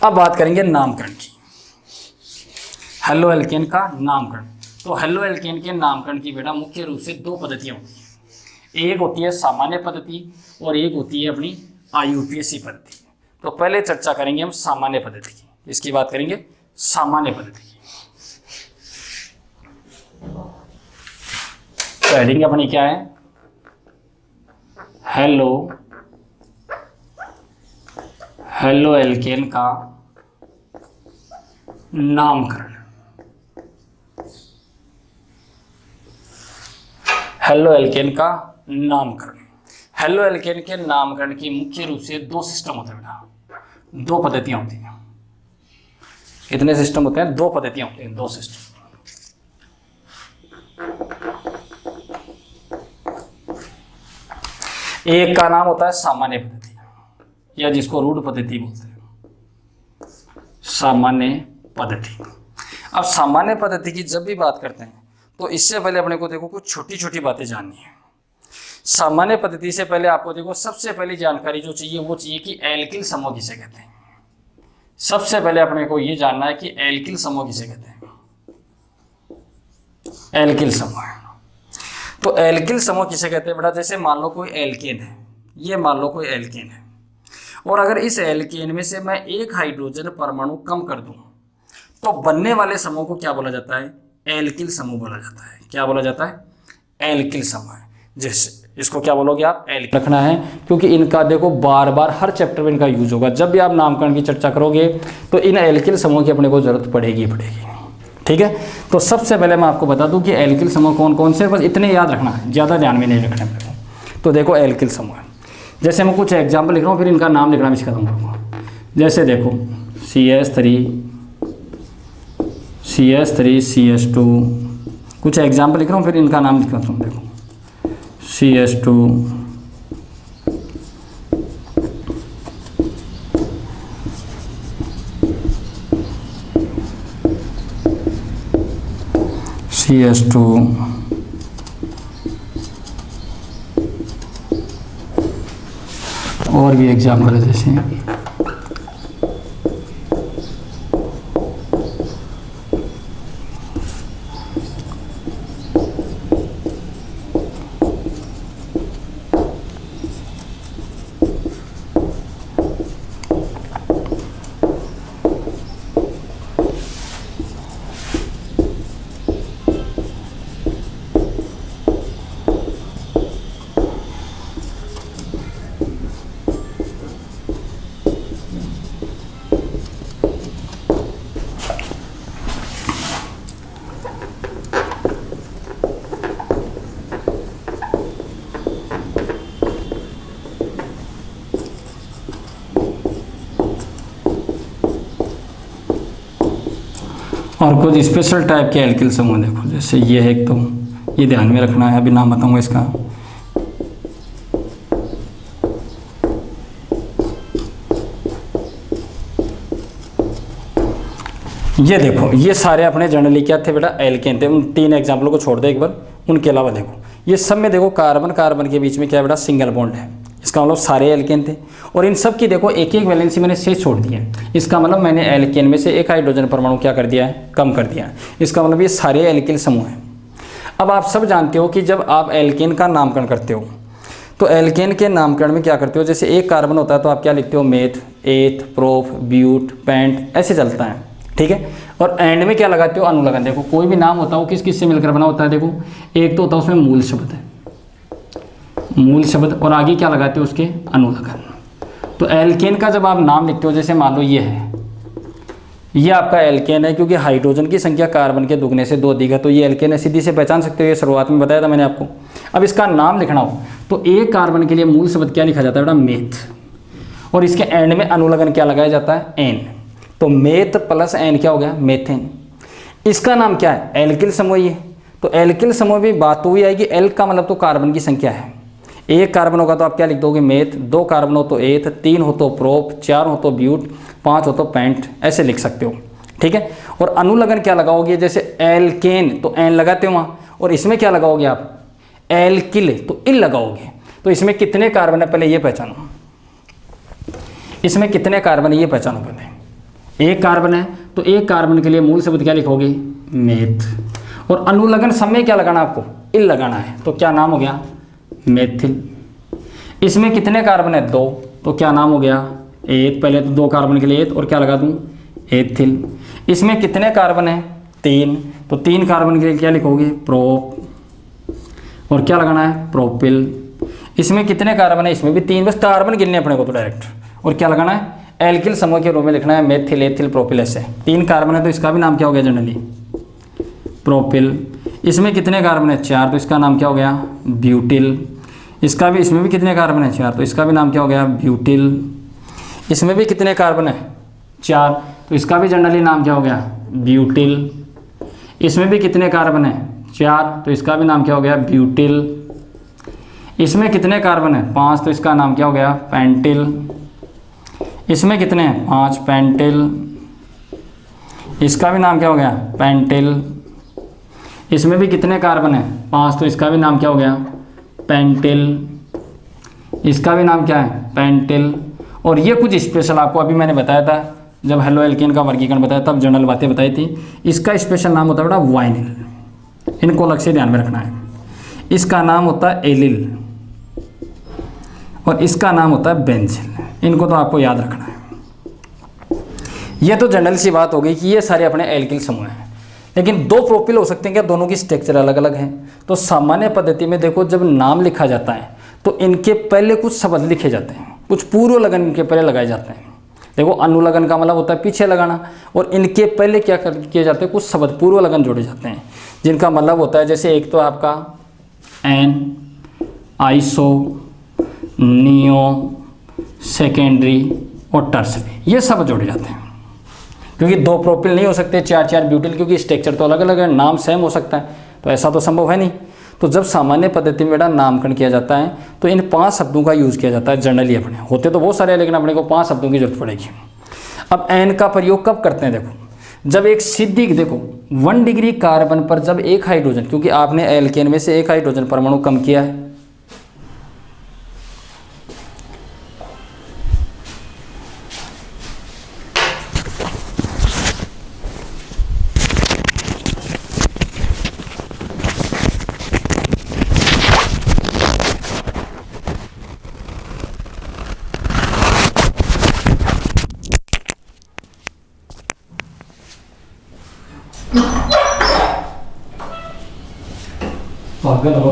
अब बात करेंगे नामकरण की, हेलोएल्केन का नामकरण। तो हेलोएल्केन के नामकरण की बेटा मुख्य रूप से दो पद्धतियाँ होती हैं, एक होती है सामान्य पद्धति और एक होती है अपनी IUPAC पद्धति। तो पहले चर्चा करेंगे हम सामान्य पद्धति की, इसकी बात करेंगे सामान्य पद्धति की। हेडिंग अपनी क्या है, हेलोएल्केन का नामकरण। हेलोएल्केन का नामकरण, हेलोएल्केन के नामकरण की मुख्य रूप से दो सिस्टम होते हैं बेटा, दो पद्धतियां होती हैं। कितने सिस्टम होते हैं? दो पद्धतियां होती हैं, दो सिस्टम। एक का नाम होता है सामान्य पद्धति या जिसको रूढ़ पद्धति बोलते हैं, सामान्य पद्धति। अब सामान्य पद्धति की जब भी बात करते हैं तो इससे पहले अपने को देखो कुछ छोटी छोटी बातें जाननी है। सामान्य पद्धति से पहले आपको देखो सबसे पहली जानकारी जो चाहिए वो चाहिए कि एल्किल समूह किसे कहते हैं। सबसे पहले अपने को ये जानना है कि एल्किल समूह किसे कहते हैं। एल्किल समूह, तो एल्किल समूह किसे कहते हैं बेटा? जैसे मान लो कोई एल्केन है, ये मान लो कोई एल्केन है, और अगर इस एल्केन में से मैं एक हाइड्रोजन परमाणु कम कर दूं तो बनने वाले समूह को क्या बोला जाता है? एल्किल समूह बोला जाता है। क्या बोला जाता है? एल्किल समूह। जैसे इसको क्या बोलोगे आप? एल्किल रखना है, क्योंकि इनका देखो बार बार हर चैप्टर में इनका यूज होगा। जब भी आप नामकरण की चर्चा करोगे तो इन एल्किल समूह की अपने को जरूरत पड़ेगी। ठीक है, तो सबसे पहले मैं आपको बता दूं कि एल्किल समूह कौन कौन से, बस इतने याद रखना है, ज़्यादा ध्यान में नहीं रखना है। तो देखो एल्किल समूह, जैसे मैं कुछ एग्जाम्पल लिख रहा हूँ फिर इनका नाम लिखना भी सिखा दूँगा। जैसे देखो CH3 CH2, कुछ एग्जाम्पल लिख रहा हूँ फिर इनका नाम लिखता हूँ। देखो CH2 और भी एग्जाम्पल है जैसे और कुछ स्पेशल टाइप के एल्किल समूह देखो, जैसे ये है एक, तो ये ध्यान में रखना है, अभी नाम बताऊंगा इसका। ये देखो ये सारे अपने जनरली क्या थे बेटा? एल्केन थे। उन तीन एग्जाम्पलों को छोड़ दो एक बार, उनके अलावा देखो ये सब में देखो कार्बन कार्बन के बीच में क्या बेटा? सिंगल बॉन्ड है। इसका मतलब सारे एल्केन थे, और इन सब की देखो एक एक वैलेंसी मैंने शेष छोड़ दिया है। इसका मतलब मैंने एल्केन में से एक हाइड्रोजन परमाणु क्या कर दिया है? कम कर दिया है। इसका मतलब ये सारे एल्किल समूह हैं। अब आप सब जानते हो कि जब आप एल्केन का नामकरण करते हो तो एल्केन के नामकरण में क्या करते हो? जैसे एक कार्बन होता है तो आप क्या लिखते हो? मेथ, एथ, प्रोप, ब्यूट, पेंट, ऐसे चलता है। ठीक है, और एंड में क्या लगाते हो? अनुलग्न। देखो कोई भी नाम होता है वो किस किस से मिलकर बना होता है? देखो एक तो होता है उसमें मूल शब्द है, मूल शब्द, और आगे क्या लगाते हो? उसके अनुलग्न। तो एल्केन का जब आप नाम लिखते हो, जैसे मान लो ये है, ये आपका एल्केन है क्योंकि हाइड्रोजन की संख्या कार्बन के दुगने से 2 अधिक है, तो ये एल्केन है, सीधी से पहचान सकते हो। ये शुरुआत में बताया था मैंने आपको। अब इसका नाम लिखना हो तो एक कार्बन के लिए मूल शब्द क्या लिखा जाता है बेटा? मेथ, और इसके एंड में अनुलग्न क्या लगाया जाता है? एन। तो मेथ प्लस एन क्या हो गया? मेथेन। इसका नाम क्या है? एल्किल समूह। ये तो एल्किल समूह भी बात तो हुई आएगी, एल का मतलब तो कार्बन की संख्या है। एक कार्बन होगा तो आप क्या लिख दोगे? मेथ। 2 कार्बन हो तो एथ, 3 हो तो प्रोप, 4 हो तो ब्यूट, 5 हो तो पेंट, ऐसे लिख सकते हो। ठीक है, और अनुलग्न क्या लगाओगे? जैसे एल्केन तो एन लगाते हो वहाँ, और इसमें क्या लगाओगे आप? एल्किल तो इल लगाओगे। तो इसमें कितने कार्बन है पहले ये पहचानो, इसमें कितने कार्बन है ये पहचानो पहले। एक कार्बन है तो एक कार्बन के लिए मूल शब्द क्या लिखोगे, मेथ। और अनुलग्न समय क्या लगाना आपको, इल लगाना है, तो क्या नाम हो गया, मेथिल। इसमें कितने कार्बन है, 2, तो क्या नाम हो गया, एथ। पहले तो 2 कार्बन के लिए एथ और क्या लगा दूं, एथिल। इसमें कितने कार्बन है, 3, तो 3 कार्बन के लिए क्या लिखोगे, प्रोप, और क्या लगाना है, प्रोपिल। इसमें कितने कार्बन है, इसमें भी 3, बस कार्बन गिनने अपने को तो डायरेक्ट, और क्या लगाना है, एल्किल समूह के रूप में लिखना है, मेथिल, एथिल, प्रोपिल। ऐसे 3 कार्बन है तो इसका भी नाम क्या हो गया जनरली, प्रोपिल। इसमें कितने कार्बन है, 4, तो इसका नाम क्या हो गया, ब्यूटिल। इसका भी, इसमें भी कितने कार्बन है, 4, तो इसका भी नाम क्या हो गया, ब्यूटिल। इसमें भी कितने कार्बन है, 4, तो इसका भी जनरली नाम क्या हो गया, ब्यूटिल। इसमें भी कितने कार्बन है, 4, तो इसका भी नाम क्या हो गया, ब्यूटिल। इसमें कितने कार्बन है, 5, तो इसका नाम क्या हो गया, पेंटिल। इसमें कितने हैं, 5, पेंटिल। इसका भी नाम क्या हो गया, पेंटिल। इसमें भी कितने कार्बन है, 5, तो इसका भी नाम क्या हो गया, पेंटिल। इसका भी नाम क्या है, पेंटिल। और ये कुछ स्पेशल आपको अभी मैंने बताया था जब हेलो एल्केन का वर्गीकरण बताया तब जनरल बातें बताई थी। इसका स्पेशल नाम होता है बेटा वाइनिल, इनको अलग से ध्यान में रखना है। इसका नाम होता है एलिल और इसका नाम होता है बेंजिल, इनको तो आपको याद रखना है। ये तो जनरल सी बात हो गई कि ये सारे अपने एल्किल समूह हैं, लेकिन 2 प्रोपिल हो सकते हैं क्या, दोनों की स्ट्रक्चर अलग अलग है। तो सामान्य पद्धति में देखो जब नाम लिखा जाता है तो इनके पहले कुछ शब्द लिखे जाते हैं, कुछ पूर्व लगन इनके पहले लगाए जाते हैं। देखो अनुलगन का मतलब होता है पीछे लगाना, और इनके पहले क्या किए जाते हैं, कुछ शब्द पूर्व लगन जोड़े जाते हैं जिनका मतलब होता है, जैसे एक तो आपका एन, आइसो, नियो, सेकेंडरी और टर्सरी, ये सब जोड़े जाते हैं। क्योंकि 2 प्रोपिल नहीं हो सकते, 4 ब्यूटिल, क्योंकि स्ट्रक्चर तो अलग अलग है, नाम सेम हो सकता है, तो ऐसा तो संभव है नहीं। तो जब सामान्य पद्धति में बेटा नामकरण किया जाता है तो इन 5 शब्दों का यूज़ किया जाता है जनरली। अपने होते तो बहुत सारे हैं लेकिन अपने को 5 शब्दों की जरूरत पड़ेगी। अब एन का प्रयोग कब करते हैं, देखो जब एक सिद्धि, देखो 1 डिग्री कार्बन पर जब एक हाइड्रोजन, क्योंकि आपने एल्केन में से एक हाइड्रोजन परमाणु कम किया है, पागल हो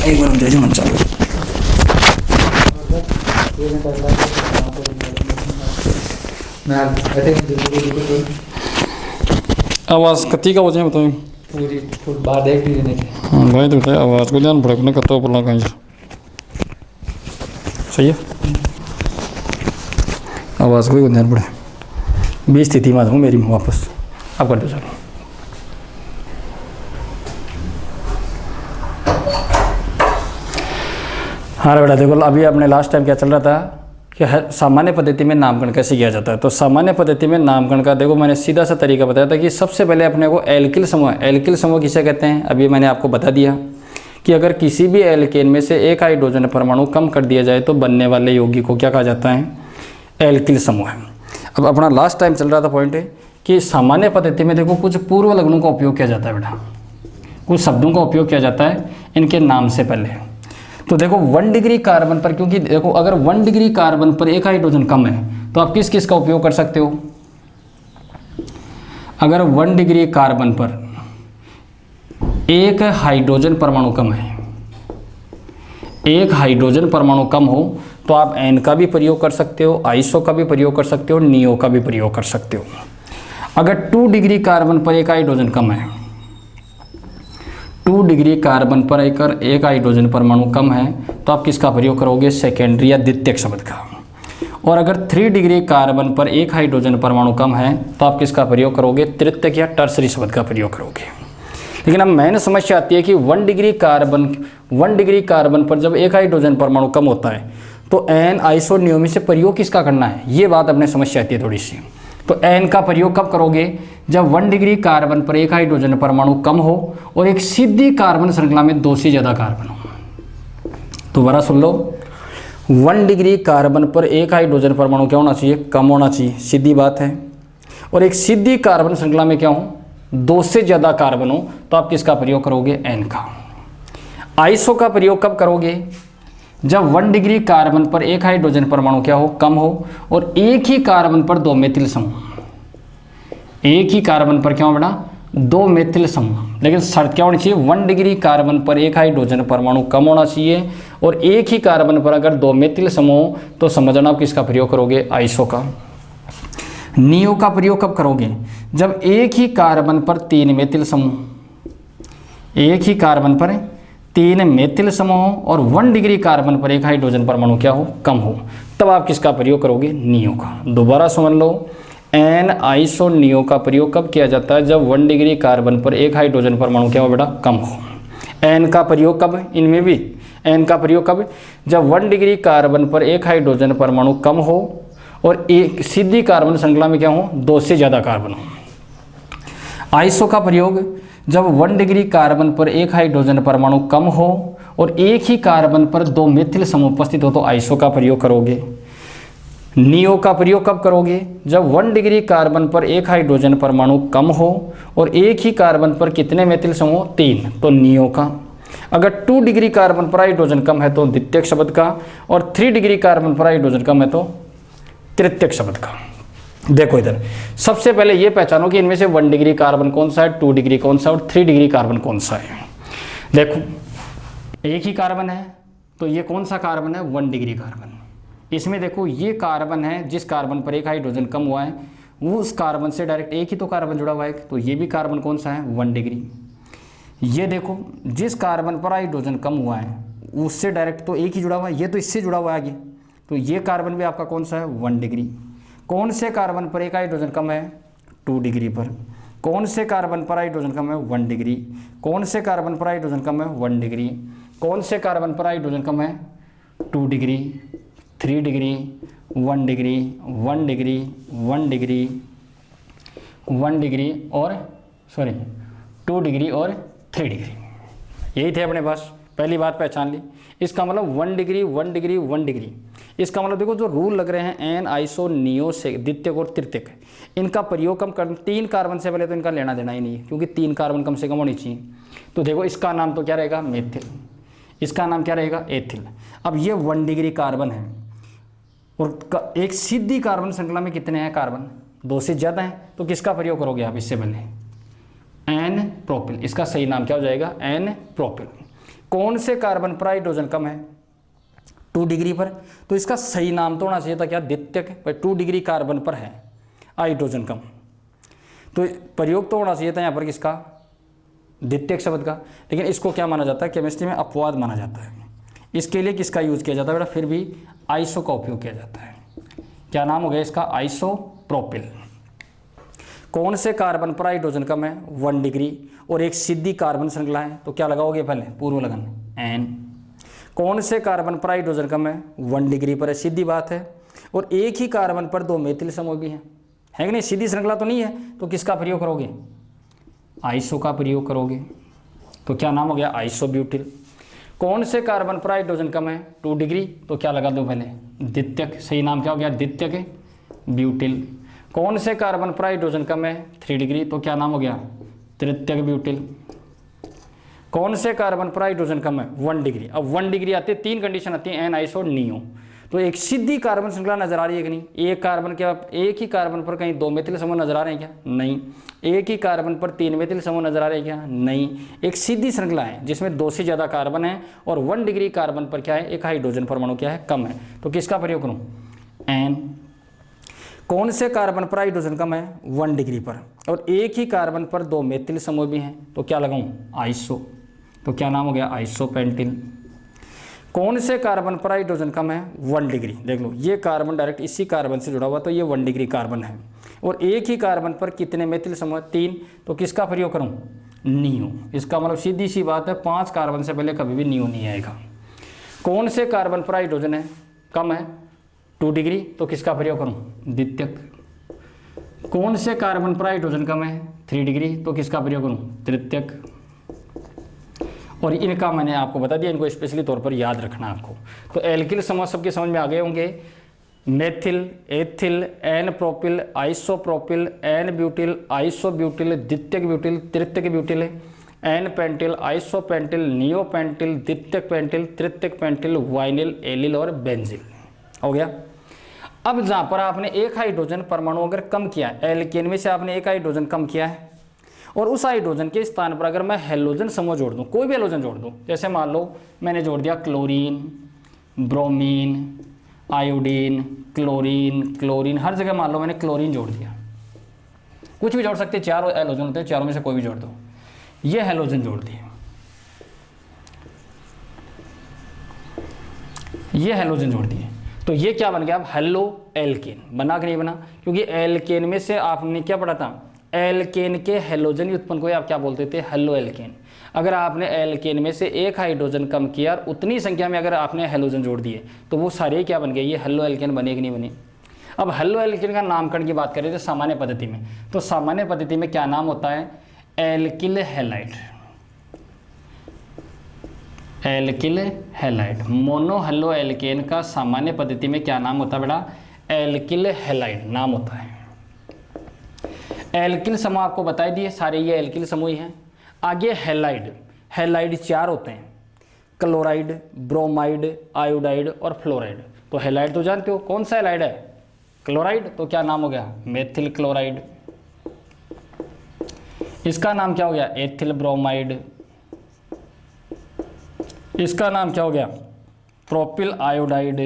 एक बार दे मत चालू आवाज़ कती का वजह बताओ पूरी बाहर देख लीजिए हाँ भाई तो बताए आवाज़ को ध्यान भड़कने कत्ता बोलना कहीं से सही है आवाज़ को ध्यान पड़े 20 स्थिति में हूँ मेरी वापस अब कर दो चलो हाँ बेटा देखो अभी अपने लास्ट टाइम क्या चल रहा था कि सामान्य पद्धति में नामकरण कैसे किया जाता है। तो सामान्य पद्धति में नामकरण का देखो मैंने सीधा सा तरीका बताया था कि सबसे पहले अपने को एल्किल समूह किसे कहते हैं अभी मैंने आपको बता दिया कि अगर किसी भी एल्केन में से एक हाइड्रोजन परमाणु कम कर दिया जाए तो बनने वाले यौगिक को क्या कहा जाता है? एल्किल समूह है। अब अपना लास्ट टाइम चल रहा था पॉइंट है कि सामान्य पद्धति में देखो कुछ पूर्व लग्नों का उपयोग किया जाता है बेटा, कुछ शब्दों का उपयोग किया जाता है इनके नाम से पहले। तो देखो 1 डिग्री कार्बन पर, क्योंकि देखो अगर 1 डिग्री कार्बन पर एक हाइड्रोजन कम है तो आप किस किस का उपयोग कर सकते हो? अगर 1 डिग्री कार्बन पर एक हाइड्रोजन परमाणु कम है, एक हाइड्रोजन परमाणु कम हो तो आप एन का भी प्रयोग कर सकते हो, आइसो का भी प्रयोग कर सकते हो, नियो का भी प्रयोग कर सकते हो। अगर 2 डिग्री कार्बन पर एक हाइड्रोजन कम है, 2 डिग्री कार्बन पर एक हाइड्रोजन परमाणु कम है तो आप किसका प्रयोग करोगे? सेकेंडरी या द्वितीयक शब्द का। और अगर 3 डिग्री कार्बन पर एक हाइड्रोजन परमाणु कम है तो आप किसका प्रयोग करोगे? तृतीयक या टर्सरी शब्द का प्रयोग करोगे। लेकिन अब मेन समस्या आती है कि 1 डिग्री कार्बन पर जब एक हाइड्रोजन परमाणु कम होता है तो एन आइसो नियो में से प्रयोग किसका करना है? ये बात अपने समस्या आती है थोड़ी सी। तो एन का प्रयोग कब करोगे? जब 1 डिग्री कार्बन पर एक हाइड्रोजन परमाणु कम हो और एक सीधी कार्बन श्रृंखला में 2 से ज़्यादा कार्बन हो। दोबारा सुन लो, 1 डिग्री कार्बन पर एक हाइड्रोजन परमाणु क्या होना चाहिए? कम होना चाहिए, सीधी बात है। और एक सीधी कार्बन श्रृंखला में क्या हो? 2 से ज़्यादा कार्बन हो तो आप किसका प्रयोग करोगे? एन का। आइसो का प्रयोग कब करोगे? जब 1 डिग्री कार्बन पर एक हाइड्रोजन परमाणु क्या हो? कम हो और एक ही कार्बन पर 2 मेथिल समूह, एक ही कार्बन पर क्या हो बेटा? 2 मेथिल समूह। लेकिन शर्त क्या होनी चाहिए? 1 डिग्री कार्बन पर एक हाइड्रोजन परमाणु कम होना चाहिए और एक ही कार्बन पर अगर 2 मेथिल समूह तो समझना आप किसका प्रयोग करोगे? आइसो का। नियो का प्रयोग कब करोगे? जब एक ही कार्बन पर 3 मेथिल समूह, एक ही कार्बन पर 3 मेथिल समूह और 1 डिग्री कार्बन पर एक हाइड्रोजन परमाणु क्या हो? कम हो, तब आप किसका प्रयोग करोगे? नियो का। दोबारा समझ लो, एन आइसो नियो का प्रयोग कब किया जाता है? जब 1 डिग्री कार्बन पर एक हाइड्रोजन परमाणु क्या हो बेटा? कम हो। एन का प्रयोग कब? इनमें भी एन का प्रयोग कब? जब 1 डिग्री कार्बन पर एक हाइड्रोजन परमाणु कम हो और एक सीधी कार्बन श्रृंखला में क्या हो? 2 से ज़्यादा कार्बन हो। आइसो का प्रयोग जब 1 डिग्री कार्बन पर एक हाइड्रोजन परमाणु कम हो और एक ही कार्बन पर 2 मेथिल समूह उपस्थित हो तो आइसो का प्रयोग करोगे। नियो का प्रयोग कब करोगे? जब 1 डिग्री कार्बन पर एक हाइड्रोजन परमाणु कम हो और एक ही कार्बन पर कितने मेथिल समूह? 3, तो नियो का। अगर 2 डिग्री कार्बन पर हाइड्रोजन कम है तो द्वितीयक शब्द का, और 3 डिग्री कार्बन पर हाइड्रोजन कम है तो तृतीयक शब्द का। देखो इधर सबसे पहले ये पहचानो कि इनमें से 1 डिग्री कार्बन कौन सा है, 2 डिग्री कौन सा और 3 डिग्री कार्बन कौन सा है। देखो एक ही कार्बन है तो ये कौन सा कार्बन है? 1 डिग्री कार्बन। इसमें देखो ये कार्बन है, जिस कार्बन पर एक हाइड्रोजन कम हुआ है वो उस कार्बन से डायरेक्ट एक ही तो कार्बन जुड़ा हुआ है, तो ये भी कार्बन कौन सा है? 1 डिग्री। ये देखो जिस कार्बन पर हाइड्रोजन कम हुआ है उससे डायरेक्ट तो एक ही जुड़ा हुआ है, ये तो इससे जुड़ा हुआ है आगे, तो ये कार्बन भी आपका कौन सा है? 1 डिग्री। कौन से कार्बन पर एक हाइड्रोजन कम है? 2 डिग्री पर। कौन से कार्बन पर हाइड्रोजन कम है? 1 डिग्री। कौन से कार्बन पर हाइड्रोजन कम है? 1 डिग्री। कौन से कार्बन पर हाइड्रोजन कम है? 2 degree, 3 degree, 1 degree, 1 degree, 1 degree, 1 degree और 2 डिग्री और 3 डिग्री। यही थे अपने पास, पहली बात पहचान ली। इसका मतलब 1 डिग्री, 1 डिग्री, 1 डिग्री। इसका मतलब देखो जो रूल लग रहे हैं एन आइसो नियो से द्वितीयक और तृतीयक, इनका प्रयोग कम कर 3 कार्बन से पहले तो इनका लेना देना ही नहीं है, क्योंकि 3 कार्बन कम से कम होनी चाहिए। तो देखो इसका नाम तो क्या रहेगा? मेथिल। इसका नाम क्या रहेगा? एथिल। अब ये 1 डिग्री कार्बन है और एक सीधी कार्बन श्रृंखला में कितने हैं कार्बन? 2 से ज़्यादा हैं, तो किसका प्रयोग करोगे आप इससे पहले? N propyl. इसका सही नाम क्या हो जाएगा? N propyl. कौन से कार्बन पर हाइड्रोजन कम है? 2 डिग्री पर, तो इसका सही नाम तो होना चाहिए था क्या? द्वितीयक। पर 2 डिग्री कार्बन पर है हाइड्रोजन कम, तो प्रयोग तो होना चाहिए था यहाँ पर किसका? द्वितीयक शब्द का। लेकिन इसको क्या माना जाता है केमिस्ट्री में? अपवाद माना जाता है। इसके लिए किसका यूज़ किया जाता है बेटा? फिर भी आइसो का उपयोग किया जाता है। क्या नाम हो गया इसका? आइसोप्रोपिल। कौन से कार्बन पर हाइड्रोजन कम है? 1 डिग्री और एक सीधी कार्बन श्रृंखला है, तो क्या लगाओगे पहले? पूर्व लगन एन। कौन से कार्बन पर हाइड्रोजन कम है? 1 डिग्री पर है, सीधी बात है, और एक ही कार्बन पर 2 मेथिल समूह भी है कि नहीं? सीधी श्रृंखला तो नहीं है, तो किसका प्रयोग करोगे? आइसो का प्रयोग करोगे। तो क्या नाम हो गया? आइसोब्यूटिल। कौन से कार्बन पर हाइड्रोजन कम है 2 डिग्री, तो क्या लगा दो पहले द्वितीयक, सही नाम क्या हो गया द्वितीयक ब्यूटिल। कौन से कार्बन पर हाइड्रोजन कम है 3 डिग्री, तो क्या नाम हो गया तृतीयक ब्यूटिल। कौन से कार्बन पर हाइड्रोजन कम है 1 डिग्री। अब 1 डिग्री आती है, 3 कंडीशन आती है एन, आइस और नियो। तो एक सीधी कार्बन श्रृंखला नजर आ रही है कि नहीं, एक कार्बन क्या एक ही कार्बन पर कहीं 2 मेथिल समूह नजर आ रहे हैं क्या, नहीं। एक ही कार्बन पर 3 मेथिल समूह नजर आ रहे हैं क्या, नहीं। एक सीधी श्रृंखला है जिसमें 2 से ज़्यादा कार्बन है और 1 डिग्री कार्बन पर क्या है एक हाइड्रोजन परमाणु क्या है कम है, तो किसका प्रयोग करूँ एन। कौन से कार्बन पर हाइड्रोजन कम है 1 डिग्री पर और एक ही कार्बन पर 2 मेथिल समूह भी हैं, तो क्या लगाऊं आइसो, तो क्या नाम हो गया आइसोपेंटिल। कौन से कार्बन पर हाइड्रोजन कम है 1 डिग्री, देख लो ये कार्बन डायरेक्ट इसी कार्बन से जुड़ा हुआ, तो ये 1 डिग्री कार्बन है और एक ही कार्बन पर कितने मेथिल समूह 3, तो किसका प्रयोग करूं नियो। इसका मतलब सीधी सी बात है 5 कार्बन से पहले कभी भी नियो नहीं आएगा। कौन से कार्बन पर हाइड्रोजन है कम है 2 डिग्री, तो किसका प्रयोग करूं द्वितीयक। कौन से कार्बन पर हाइड्रोजन कम है 3 डिग्री, तो किसका प्रयोग करूं तृतीयक। और इनका मैंने आपको बता दिया, इनको स्पेशली तौर पर याद रखना आपको। तो एल्किल समूह सबके समझ में आ गए होंगे, methyl, ethyl, n propyl, isopropyl, n butyl, isobutyl, द्वितीयक ब्यूटिल, तृतीयक butyl, n pentyl, isopentyl, neopentyl, द्वितीयक पेंटिल, तृतीयक पेंटिल, वाइनिल, एलिल और बेंजिल। हो गया। अब जहाँ पर आपने एक हाइड्रोजन परमाणु अगर कम किया है, एल्केन में से आपने एक हाइड्रोजन कम किया है और उस हाइड्रोजन के स्थान पर अगर मैं हेलोजन समूह जोड़ दूं, कोई भी हेलोजन जोड़ दूं, जैसे मान लो मैंने जोड़ दिया क्लोरीन, ब्रोमीन, आयोडीन, क्लोरीन, हर जगह मान लो मैंने क्लोरीन जोड़ दिया, कुछ भी जोड़ सकते, 4 हेलोजन होते हैं, चारों में से कोई भी जोड़ दो, ये हेलोजन जोड़ दिए, ये हेलोजन जोड़ दिए, तो ये क्या बन गया अब हेलो एल्केन। बना कि नहीं बना, क्योंकि एल्केन में से आपने क्या पढ़ा था, एल्केन के हेलोजन उत्पन्न को आप क्या बोलते थे हेलो एल्केन। अगर आपने एल्केन में से एक हाइड्रोजन कम किया और उतनी संख्या में अगर आपने हेलोजन जोड़ दिए तो वो सारे क्या बन गए, ये हेलो एल्केन बने कि नहीं बने। अब हेलो एल्केन का नामकरण की बात करें तो सामान्य पद्धति में, तो सामान्य पद्धति में क्या नाम होता है alkyl halide, alkyl halide. Mono halo alkane का सामान्य पद्धति में क्या नाम होता है बेटा, एल्किल हैलाइड नाम होता है। एल्किल समूह आपको बता दिए सारे, ये एल्किल समूह हैं। आगे हैलाइड, हैलाइड 4 होते हैं, क्लोराइड, ब्रोमाइड, आयोडाइड और फ्लोराइड। तो हैलाइड तो जानते हो, कौन सा हैलाइड है क्लोराइड, तो क्या नाम हो गया मेथिल क्लोराइड। इसका नाम क्या हो गया एथिल ब्रोमाइड, इसका नाम क्या हो गया प्रोपिल आयोडाइड।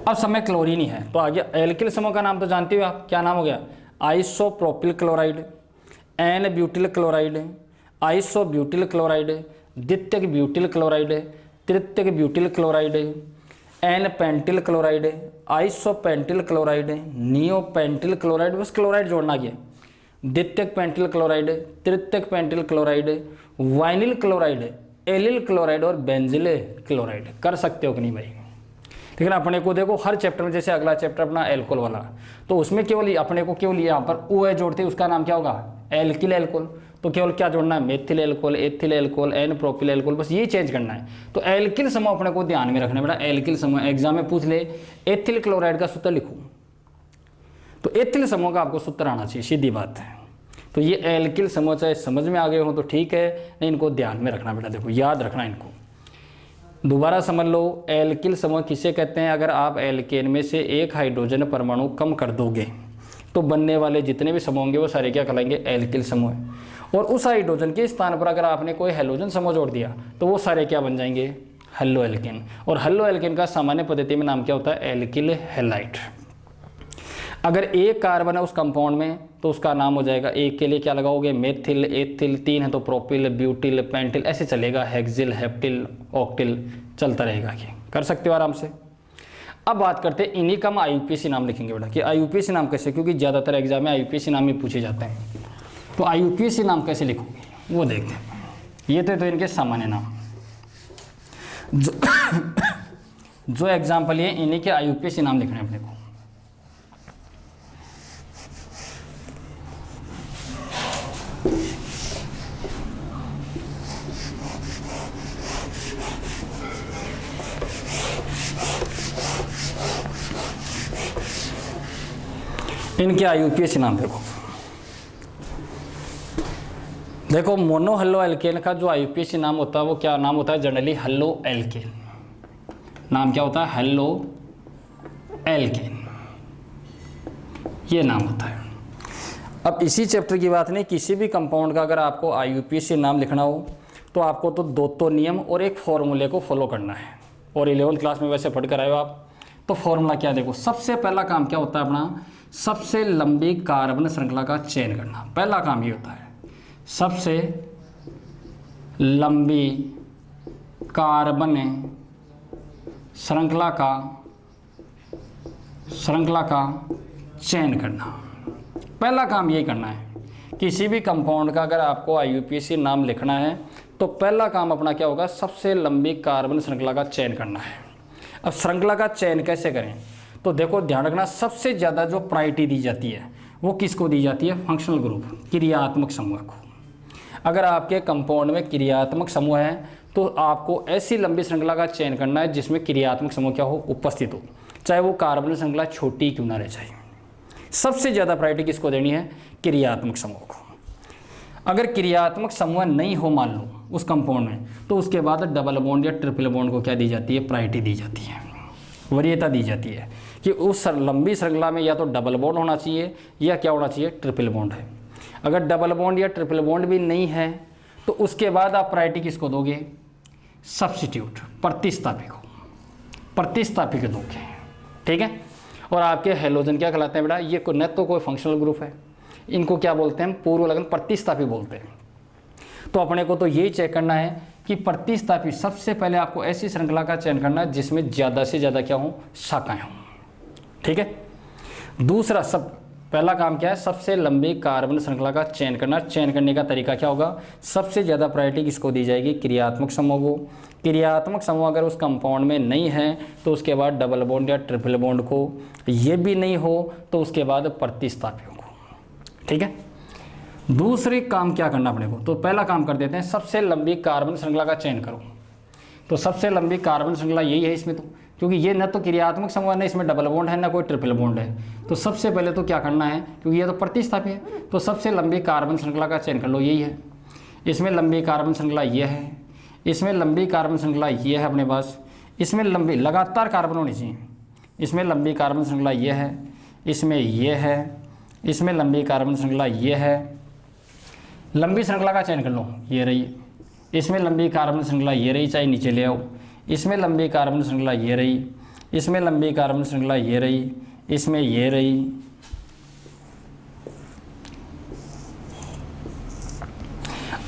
अब समय क्लोरीन ही है, तो आगे एल्किल समूह का नाम तो जानते हो आप, क्या नाम हो गया isopropyl chloride, n butyl chloride, isobutyl chloride, द्वितीयक ब्यूटिल क्लोराइड, तृतीयक butyl chloride, n pentyl chloride, isopentyl chloride, neopentyl chloride, बस क्लोराइड जोड़ना गया, द्वितीयक पेंटिल क्लोराइड, तृतीयक pentyl chloride, vinyl chloride, allyl chloride और बेंजिल क्लोराइड। कर सकते हो कि नहीं भाई। लेकिन अपने को देखो हर चैप्टर में, जैसे अगला चैप्टर अपना एल्कोहल वाला, तो उसमें केवल अपने को केवल यहाँ पर ओ है जोड़ते, उसका नाम क्या होगा एल्किल एल्कोहल। तो केवल क्या जोड़ना है methyl alcohol, ethyl alcohol, n propyl alcohol, बस ये चेंज करना है। तो एल्किल समूह अपने को ध्यान में रखना है बेटा। एल्किल समूह एग्जाम में पूछ ले, एथिल क्लोराइड का सूत्र लिखो, तो एथिल समूह का आपको सूत्र आना चाहिए, सीधी बात है। तो ये एल्किल समूह चाहे समझ में आ गए हो तो ठीक है, नहीं इनको ध्यान में रखना बेटा, देखो याद रखना इनको। दोबारा समझ लो, एल्किल समूह किसे कहते हैं, अगर आप एल्केन में से एक हाइड्रोजन परमाणु कम कर दोगे तो बनने वाले जितने भी समूह होंगे वो सारे क्या कहलाएंगे एल्किल समूह। और उस हाइड्रोजन के स्थान पर अगर आपने कोई हेलोजन समूह जोड़ दिया तो वो सारे क्या बन जाएंगे हेलो एल्केन। और हेलो एल्केन का सामान्य पद्धति में नाम क्या होता है एल्किल हैलाइड। अगर एक कार्बन है उस कंपाउंड में तो उसका नाम हो जाएगा, एक के लिए क्या लगाओगे मेथिल, एथिल, 3 है तो प्रोपिल, ब्यूटिल, पेंटिल, ऐसे चलेगा, हेक्सिल, हेप्टिल, ऑक्टिल, चलता रहेगा। ये कर सकते हो आराम से। अब बात करते हैं इन्हीं का हम IUPAC नाम लिखेंगे बेटा, कि IUPAC नाम कैसे, क्योंकि ज़्यादातर एग्जाम में IUPAC नाम ही पूछे जाते हैं। तो IUPAC नाम कैसे लिखोगे वो देखते हैं। ये तो इनके सामान्य नाम जो एग्जाम्पल ये इन्हीं के IUPAC नाम लिखने हैं अपने को। इनके आईयूपीएसी नाम देखो। देखो मोनो हल्लो एल्केन का जो आईयूपीएसी नाम होता है वो क्या नाम होता है? Generally halo alkane. नाम क्या होता है? हल्लो एल्केन, ये नाम होता है। अब इसी चैप्टर की बात नहीं, किसी भी कंपाउंड का अगर आपको आईयूपीएसी नाम लिखना हो तो आपको तो दो तो नियम और एक फॉर्मूले को फॉलो करना है, और 11th क्लास में वैसे पढ़ कर आए हो आप। तो फॉर्मूला क्या देखो, सबसे पहला काम क्या होता है अपना? सबसे लंबी कार्बन श्रृंखला का चयन करना। पहला काम ये होता है, सबसे लंबी कार्बन श्रृंखला का चयन करना। पहला काम यही करना है। किसी भी कंपाउंड का अगर आपको आईयूपीएसी नाम लिखना है तो पहला काम अपना क्या होगा? सबसे लंबी कार्बन श्रृंखला का चयन करना है। अब श्रृंखला का चयन कैसे करें? तो देखो ध्यान रखना, सबसे ज़्यादा जो प्रायोरिटी दी जाती है वो किसको दी जाती है? फंक्शनल ग्रुप, क्रियात्मक समूह को। अगर आपके कंपाउंड में क्रियात्मक समूह है तो आपको ऐसी लंबी श्रृंखला का चयन करना है जिसमें क्रियात्मक समूह क्या हो? उपस्थित हो, चाहे वो कार्बन श्रृंखला छोटी क्यों ना रह जाए। सबसे ज़्यादा प्रायोरिटी किसको देनी है? क्रियात्मक समूह को। अगर क्रियात्मक समूह नहीं हो मान लो उस कंपाउंड में, तो उसके बाद डबल बॉन्ड या ट्रिपल बॉन्ड को क्या दी जाती है? प्रायोरिटी दी जाती है, वरीयता दी जाती है कि उस लंबी श्रृंखला में या तो डबल बॉन्ड होना चाहिए या क्या होना चाहिए? ट्रिपल बॉन्ड है। अगर डबल बॉन्ड या ट्रिपल बॉन्ड भी नहीं है तो उसके बाद आप प्रायोरिटी किसको दोगे? सब्स्टिट्यूट, प्रतिस्थापी को, प्रतिस्थापी को दोगे। ठीक है। और आपके हेलोजन क्या कहलाते हैं बेटा? ये न तो कोई फंक्शनल ग्रुप है, इनको क्या बोलते हैं? पूर्व लगन प्रतिस्थापी बोलते हैं। तो अपने को तो यही चेक करना है कि प्रतिस्थापी, सबसे पहले आपको ऐसी श्रृंखला का चयन करना है जिसमें ज़्यादा से ज़्यादा क्या हो? शाखाएं हों। ठीक है। दूसरा, पहला काम क्या है? सबसे लंबी कार्बन श्रृंखला का चयन करना। चयन करने का तरीका क्या होगा? सबसे ज़्यादा प्रायोरिटी किसको दी जाएगी? क्रियात्मक समूह को। क्रियात्मक समूह अगर उस कंपाउंड में नहीं है तो उसके बाद डबल बॉन्ड या ट्रिपल बॉन्ड को। ये भी नहीं हो तो उसके बाद प्रतिस्थापियों को। ठीक है। दूसरे काम क्या करना अपने को? तो पहला काम कर देते हैं, सबसे लंबी कार्बन श्रृंखला का चयन करो। तो सबसे लंबी कार्बन श्रृंखला यही है इसमें, तो क्योंकि ये न तो क्रियात्मक समूह है, इसमें डबल बॉन्ड है, ना कोई ट्रिपल बॉन्ड है। तो सबसे पहले तो क्या करना है, क्योंकि ये तो प्रतिस्थापी है, तो सबसे लंबी कार्बन श्रृंखला का चयन कर लो, यही है। इसमें लंबी कार्बन श्रृंखला ये है, इसमें लंबी कार्बन श्रृंखला ये है अपने पास, इसमें लंबी लगातार कार्बन होनी चाहिए। इसमें लंबी कार्बन श्रृंखला ये है, इसमें ये है, इसमें लंबी कार्बन श्रृंखला ये है। लंबी श्रृंखला का चयन कर लो, ये रही। इसमें लंबी कार्बन श्रृंखला ये रही, चाहे नीचे ले आओ। इसमें लंबी कार्बन श्रृंखला ये रही, इसमें लंबी कार्बन श्रृंखला ये रही, इसमें ये रही।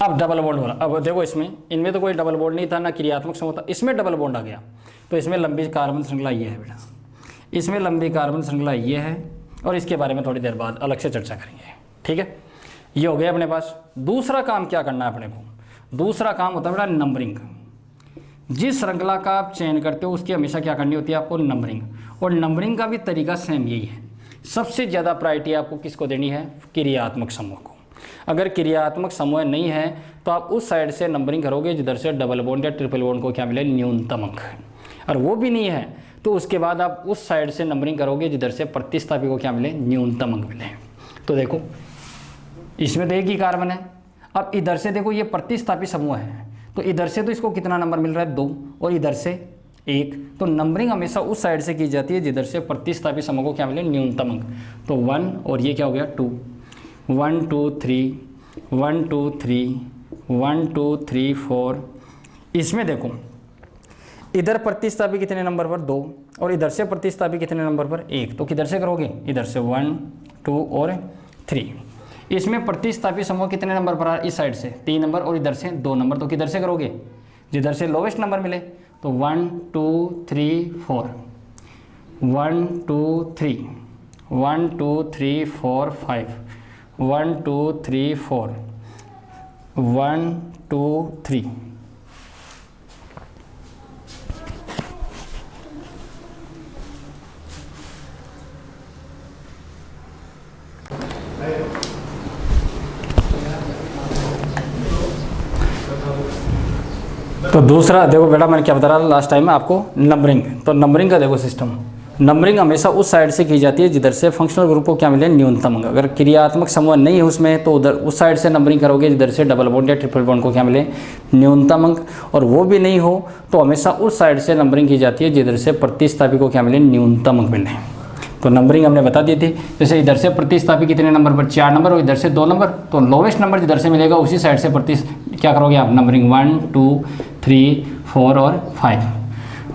अब डबल बॉन्ड हो रहा। अब देखो इसमें, इनमें तो कोई डबल बॉन्ड नहीं था, ना क्रियात्मक समूह था, इसमें डबल बॉन्ड आ गया। तो इसमें लंबी कार्बन श्रृंखला ये है बेटा, इसमें लंबी कार्बन श्रृंखला ये है, और इसके बारे में थोड़ी देर बाद अलग से चर्चा करेंगे। ठीक है। ये हो गया अपने पास। दूसरा काम क्या करना है अपने को? दूसरा काम होता है बेटा नंबरिंग। जिस श्रृंखला का आप चयन करते हो उसकी हमेशा क्या करनी होती है आपको? नंबरिंग। और नंबरिंग का भी तरीका सेम यही है। सबसे ज़्यादा प्रायोरिटी आपको किसको देनी है? क्रियात्मक समूह को। अगर क्रियात्मक समूह नहीं है तो आप उस साइड से नंबरिंग करोगे जिधर से डबल बॉन्ड या ट्रिपल बॉन्ड को क्या मिले? न्यूनतम अंक। और वो भी नहीं है तो उसके बाद आप उस साइड से नंबरिंग करोगे जिधर से प्रतिस्थापी को क्या मिले? न्यूनतम अंक मिले। तो देखो इसमें तो एक ही कार्बन है। अब इधर से देखो ये प्रतिस्थापी समूह है, तो इधर से तो इसको कितना नंबर मिल रहा है? 2, और इधर से 1। तो नंबरिंग हमेशा उस साइड से की जाती है जिधर से प्रतिस्थापी समूह को क्या मिले? न्यूनतम अंक। तो 1 और ये क्या हो गया? 2। 1 2 3 1 2 3 1 2 3 4। इसमें देखो इधर प्रतिस्थापी कितने नंबर पर? 2, और इधर से प्रतिस्थापी कितने नंबर पर? 1। तो किधर से करोगे? इधर से 1 2 और 3। इसमें प्रतिस्थापी समूह कितने नंबर पर? इस साइड से 3 नंबर, और इधर से 2 नंबर। तो किधर से करोगे? जिधर से लोवेस्ट नंबर मिले। तो 1 2 3 4 1 2 3 1 2 3 4 5 1 2 3 4 1 2 3। तो दूसरा देखो बेटा, मैंने क्या बता रहा था लास्ट टाइम में आपको, नंबरिंग। तो नंबरिंग का देखो सिस्टम, नंबरिंग हमेशा उस साइड से की जाती है जिधर से फंक्शनल ग्रुप को क्या मिले, न्यूनतम अंक। अगर क्रियात्मक समूह नहीं है उसमें तो उधर उस साइड से नंबरिंग करोगे जिधर से डबल बॉन्ड या ट्रिपल बॉन्ड को क्या मिले, न्यूनतम अंक। और वो भी नहीं हो तो हमेशा उस साइड से नंबरिंग की जाती है जिधर से प्रतिस्थापी को क्या मिले, न्यूनतम अंक मिले। तो नंबरिंग हमने बता दी थी, जैसे इधर से प्रतिस्थापी कितने नंबर पर, 4 नंबर, और इधर से 2 नंबर, तो लोवेस्ट नंबर जिधर से मिलेगा उसी साइड से क्या करोगे आप, नंबरिंग 1 2 3 4 और 5,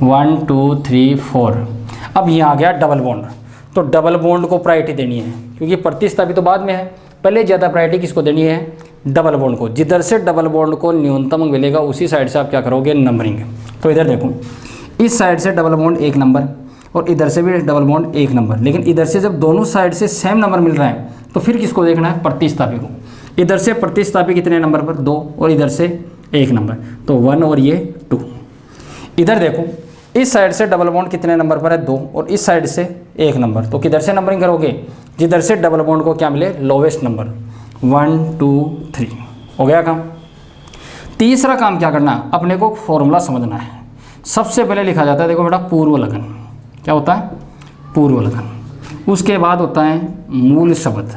1 2 3 4। अब यहाँ आ गया डबल बॉन्ड, तो डबल बॉन्ड को प्रायोरिटी देनी है क्योंकि प्रतिस्थापी तो बाद में है, पहले ज़्यादा प्रायोरिटी किसको देनी है, डबल बॉन्ड को। जिधर से डबल बॉन्ड को न्यूनतम अंक मिलेगा उसी साइड से आप क्या करोगे, नंबरिंग। तो इधर देखो, इस साइड से डबल बॉन्ड 1 नंबर और इधर से भी डबल बॉन्ड 1 नंबर, लेकिन इधर से जब दोनों साइड से सेम नंबर मिल रहा है तो फिर किसको देखना है, प्रतिस्थापी को। इधर से प्रतिस्थापी कितने नंबर पर, 2, और इधर से 1 नंबर, तो 1 और ये 2। इधर देखो, इस साइड से डबल बॉन्ड कितने नंबर पर है, 2, और इस साइड से 1 नंबर, तो किधर से नंबरिंग करोगे, जिधर से डबल बॉन्ड को क्या मिले, लोवेस्ट नंबर, 1 2 3। हो गया काम। तीसरा काम क्या करना, अपने को फॉर्मूला समझना है। सबसे पहले लिखा जाता है, देखो बेटा, पूर्व लगन। क्या होता है, पूर्व लगन। उसके बाद होता है मूल शब्द,